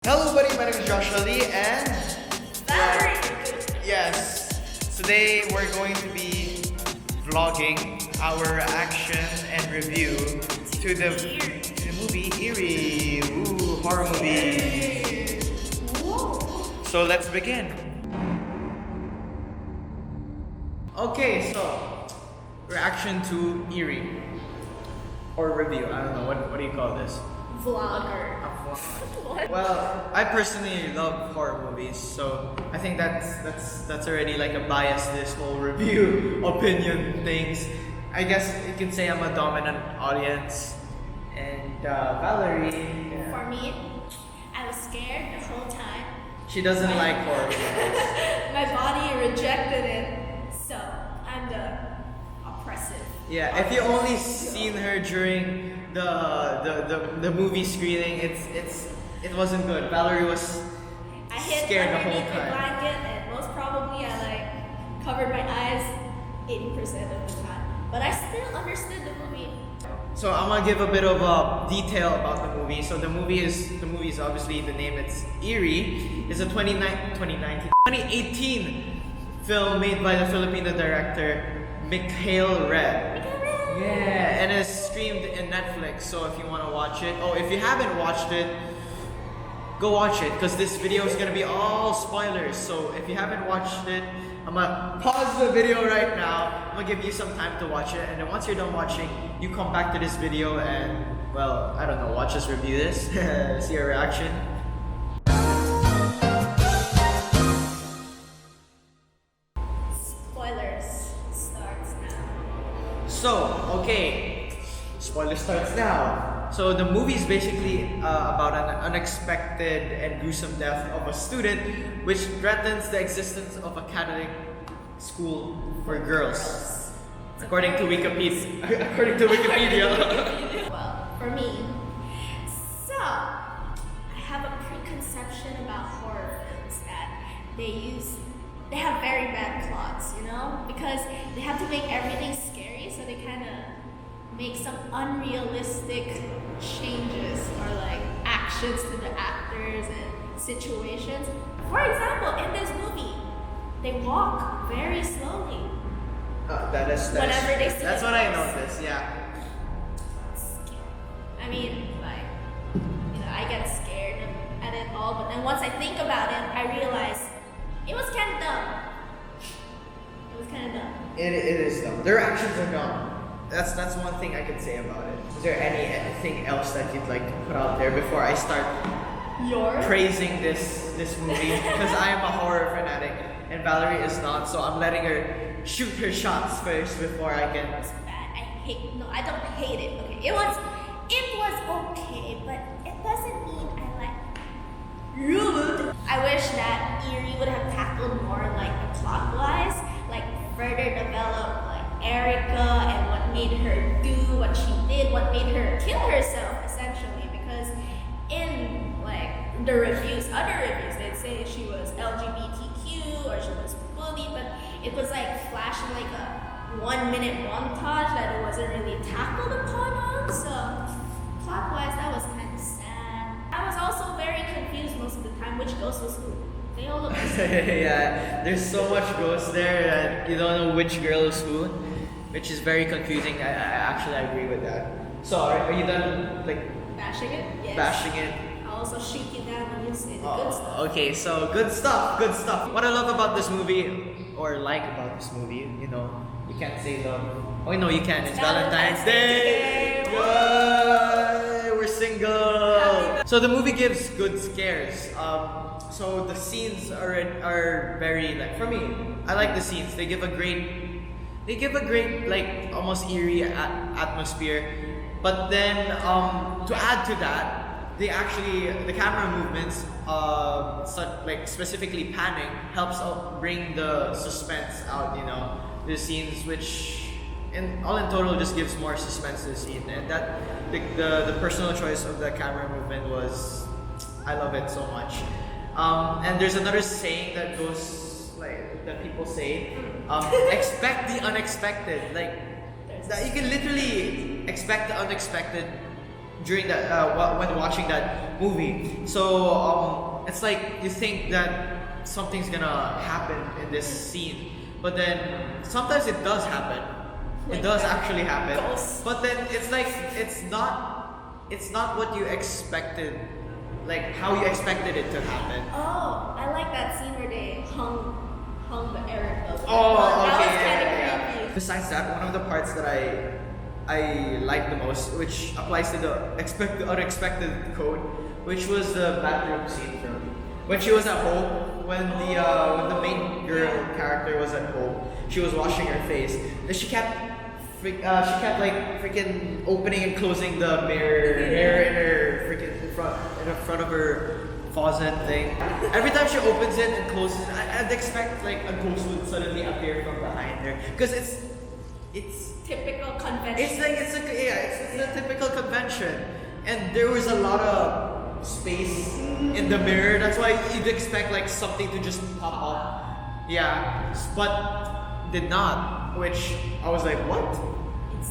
Hello buddy, my name is Joshua Lee and Valerie! yes, today we're going to be vlogging our action and review to the movie Eerie, horror movie. So let's begin. Okay, so reaction to Eerie or review. I don't know what do you call this? Vlogger. Well, I personally love horror movies, so I think that's already like a bias. This whole review opinion things. I guess you can say I'm a dominant audience, and Valerie. For me, I was scared the whole time. She doesn't like horror movies. My body rejected it, so I'm the oppressive. Yeah, if you only seen her during the movie screening, it wasn't good. Valerie was I hid scared the underneath whole the time. blanket, and most probably I covered my eyes 80% of the time. But I still understood the movie. So I'm gonna give a bit of a detail about the movie. So the movie is obviously the name. It's Eerie. It's a 2018 film made by the Filipino director Mikhail Red. Yeah, and it's streamed in Netflix. So if you want to watch it, if you haven't watched it, go watch it because this video is gonna be all spoilers. So if you haven't watched it, I'm gonna pause the video right now. I'm gonna give you some time to watch it, and then once you're done watching, you come back to this video and, well, I don't know, watch us review this, see your reaction. Spoilers starts now. So, okay, spoiler starts now. So the movie is basically about an unexpected and gruesome death of a student, which threatens the existence of a Catholic school for girls, according to Wikipedia. According to Wikipedia. Well, for me, so I have a preconception about horror films that they have very bad plots, because they have to make everything scary, so they kind of make some unrealistic changes or actions to the actors and situations. For example, in this movie, they walk very slowly. Whenever they see that's the what I ghost. noticed. Yeah. I mean, I get scared at it all, but then once I think about it, I realize it was kind of dumb. It is dumb. Their actions are dumb. That's one thing I could say about it. Is there anything else that you'd like to put out there before I start Yours? praising this movie? Because I am a horror fanatic and Valerie is not, so I'm letting her shoot her shots first before I can. It's bad. I don't hate it. Okay, it was okay, but it doesn't mean I rude. I wish that Eerie would have tackled more the plot wise, further develop Erica and what made her do what she did, what made her kill herself essentially, because in the reviews, other reviews, they'd say she was LGBTQ or she was bullied, but it was flashing a 1 minute montage that it wasn't really tackled upon on. So plot wise, that was kind of sad. I was also very confused most of the time which ghost was who. They all look the same. Yeah, there's so much ghosts there that you don't know which girl is who, which is very confusing. I actually agree with that. So are you done Bashing it? Yes. bashing it? I'll also shoot you down when you say the good stuff. Okay, so good stuff. What I love about this movie, or about this movie, you can't say love. Oh no, you can. It's Valentine's Day. Yay! We're single. So the movie gives good scares. So the scenes are very for me. I like the scenes. They give a great almost eerie atmosphere. But then to add to that, the camera movements, specifically panning, helps bring the suspense out. The scenes which in total just gives more suspense to the scene, and that the personal choice of the camera movement was, I love it so much. And there's another saying that goes that people say, expect the unexpected. That you can literally expect the unexpected during that when watching that movie. So it's like you think that something's gonna happen in this scene, but then sometimes it does happen. It Like does that. actually happen. Ghost. But then it's like it's not what you expected, like how you expected it to happen. Oh, I like that scene where they hung the Erica. Oh, that okay, was kind of yeah. creepy. Besides that, one of the parts that I like the most, which applies to the unexpected code, which was the bathroom scene for me. When she was at home, when the main girl character was at home, she was washing her face, and she kept like freaking opening and closing the mirror in her freaking in front of her faucet thing. Every time she opens it and closes it, I'd expect like a ghost would suddenly appear from behind her, because it's Typical convention. it's a typical convention, and there was a lot of space in the mirror. That's why you'd expect like something to just pop up. Yeah, but did not. Which I was like, what?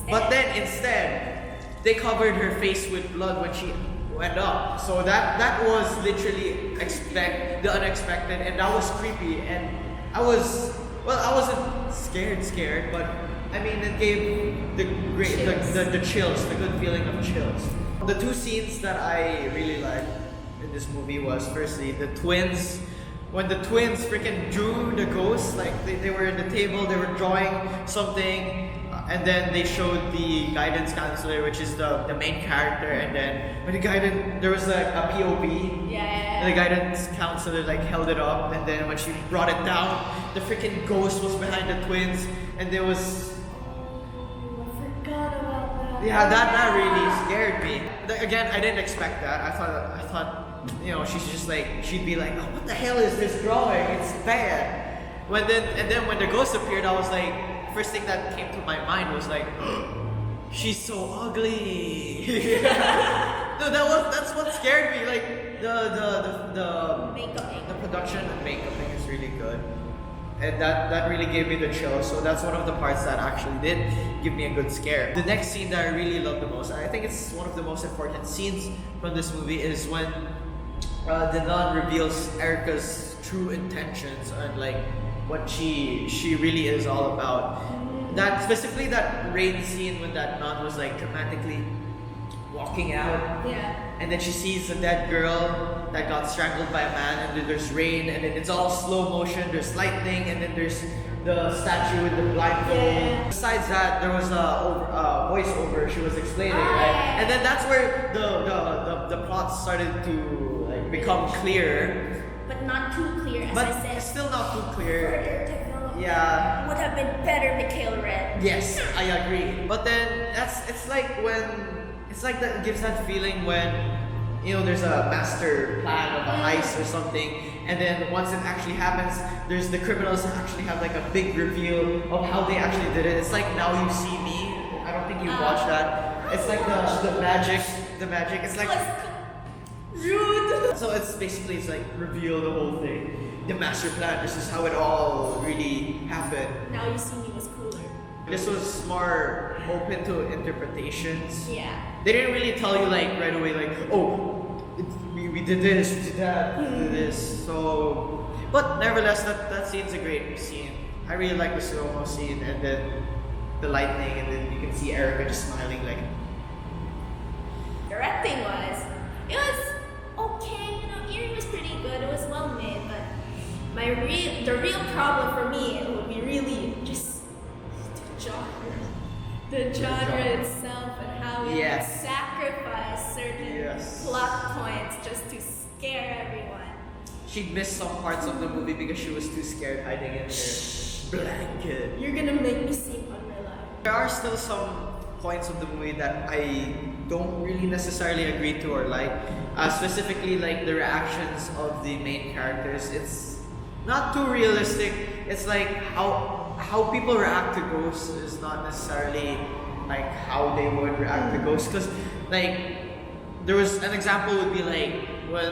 But then instead, they covered her face with blood when she went up. So that was literally the unexpected, and that was creepy. And I wasn't scared, but I mean, it gave the chills, the good feeling of chills. The two scenes that I really liked in this movie was firstly the twins. When the twins freaking drew the ghost, like they were at the table, they were drawing something, and then they showed the guidance counselor, which is the main character, and then when there was like a POV. Yeah. The guidance counselor like held it up, and then when she brought it down, the freaking ghost was behind the twins, and there was. I forgot about that. Yeah, that really scared me. Again, I didn't expect that. I thought, she'd be like, oh, what the hell is this drawing? It's bad. When the ghost appeared, I was like, first thing that came to my mind was like, she's so ugly. No, that's what scared me. Like the Makeup. the production and makeuping is really good. And that really gave me the chills. So that's one of the parts that actually did give me a good scare. The next scene that I really love the most, I think it's one of the most important scenes from this movie, is when the nun reveals Erica's true intentions and like what she really is all about. That specifically that rain scene when that nun was like dramatically walking out. Yeah. And then she sees a dead girl that got strangled by a man, and then there's rain, and then it's all slow motion, there's lightning, and then there's the statue with the blindfold. Yeah. Besides that, there was a voiceover she was explaining, right? Yeah. And then that's where the plot started to like become clear. But not too clear, as But I said. it's still not too clear. Further development Yeah. would have been better, Mikhail Red. Yes, I agree. But then it's like that it gives that feeling when there's a master plan of a heist or something, and then once it actually happens, there's the criminals actually have like a big reveal of how they actually did it. It's like Now You See Me. I don't think you've watched that. It's like the magic. It's like Rude. so it's like reveal the whole thing, the master plan. This is how it all really happened. Now You See Me was cooler. This was more open to interpretations. Yeah. They didn't really tell you like right away, like, oh, we did this, we did that, we did this. So, but nevertheless, that scene's a great scene. I really like the slow-mo scene, and then the lightning, and then you can see Erica just smiling like. Directing wise, it was okay. Eerie was pretty good. It was well made, but the real problem for me would be really just the genre itself, and how it Yes. sacrificed certain Yes. plot points just to scare everyone. She'd missed some parts of the movie because she was too scared hiding in her blanket. You're gonna make me seem unreliable. There are still some points of the movie that I don't really necessarily agree to or like. Specifically, like the reactions of the main characters. It's not too realistic. It's like how people react to ghosts is not necessarily like how they would react to ghosts. Because like there was an example would be like when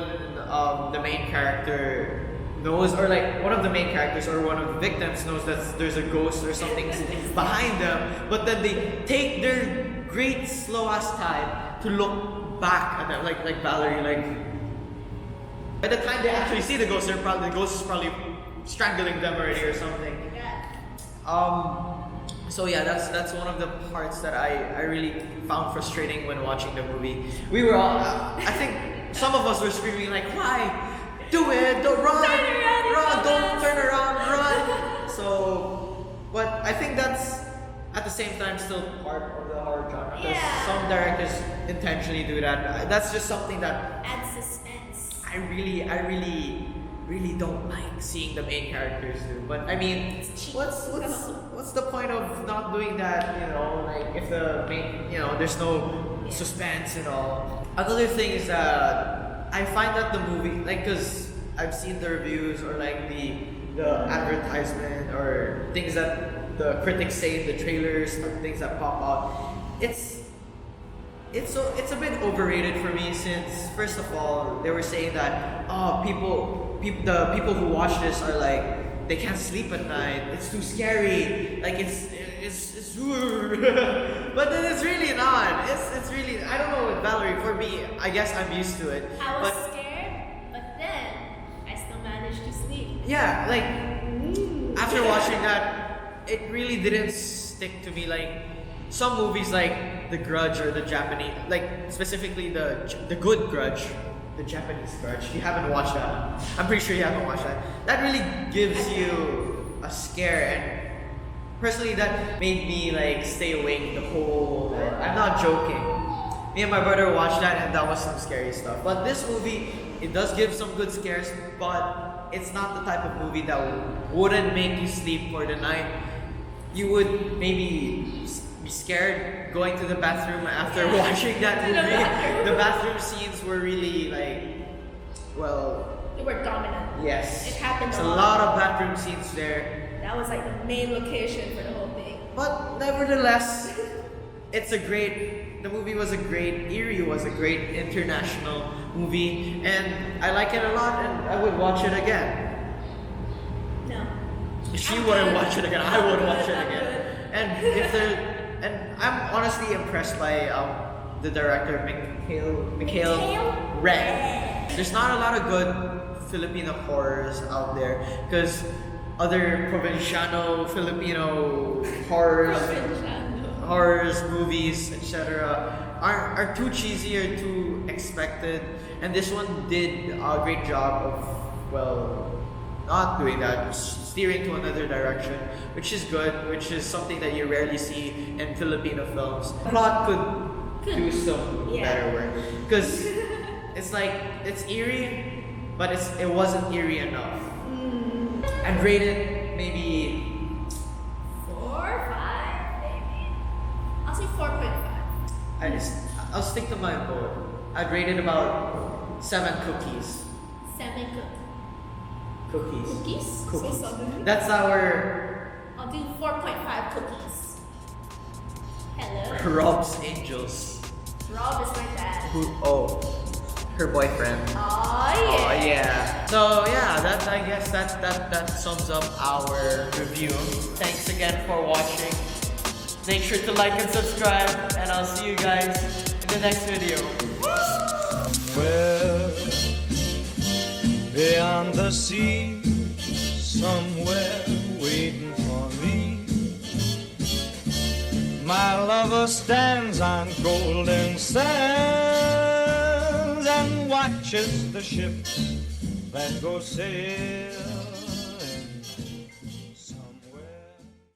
the main character knows, or like one of the main characters or one of the victims knows that there's a ghost or something behind them, but then they take their great slow ass time to look look back at them, like Valerie, like by the time they actually see the ghost, the ghost is probably strangling them already or something. So yeah, that's one of the parts that I really found frustrating when watching the movie. We were all, I think some of us were screaming like, "Why? Do it! Don't run! Run! Don't turn around! Run!" So, but I think that's at the same time still part of the horror genre because some directors intentionally do that. That's just something that adds suspense. I really don't like seeing the main characters do. But I mean, what's the point of not doing that? You know, like if the main, you know, there's no suspense and all. Another thing is that I find that the movie, like, cause I've seen the reviews or like the advertisement or things that the critics say in the trailers, things that pop out. It's a bit overrated for me since first of all they were saying that the people who watch this are like they can't sleep at night. It's too scary. Like it's but then it's really not. It's really, I don't know with Valerie. For me, I guess I'm used to it. I was scared, but then I still managed to sleep. Yeah, like after watching that, it really didn't stick to me like some movies like The Grudge or the Japanese, like specifically the Good Grudge, the Japanese Grudge. You haven't watched that. I'm pretty sure you haven't watched that. That really gives you a scare, and personally, that made me like stay awake the whole. I'm not joking. Me and my brother watched that, and that was some scary stuff. But this movie, it does give some good scares, but it's not the type of movie that wouldn't make you sleep for the night. You would maybe be scared going to the bathroom after watching that movie. The bathroom scenes were really like, well, they were dominant. Yes, it happened. There's a lot of bathroom scenes there. That was like the main location for the whole thing. But nevertheless, the movie was a great, Eerie was a great international movie, and I like it a lot, and I would watch it again. No. She wouldn't watch it again. I would watch it again. And I'm honestly impressed by the director Mikhail Red. There's not a lot of good Filipino horrors out there because other Provinciano Filipino horrors, movies, etc. are too cheesy or too expected, and this one did a great job of not doing that, steering to another direction, which is good, which is something that you rarely see in Filipino films. Plot could do some better work because it's like it's eerie, but it wasn't eerie enough. I'd rate it maybe 4 or 5, maybe. I'll say 4.5. I'll stick to my vote. I'd rate it about 7 cookies. 7 Cookies. Cookies? So seven. That's our I'll do 4.5 cookies. Hello. Rob's Angels. Rob is my dad. Her boyfriend. Oh yeah. So yeah, I guess that sums up our review. Thanks again for watching. Make sure to like and subscribe, and I'll see you guys in the next video. Well, beyond the sea, somewhere waiting for me, my lover stands on golden sands and watches the ships that go sail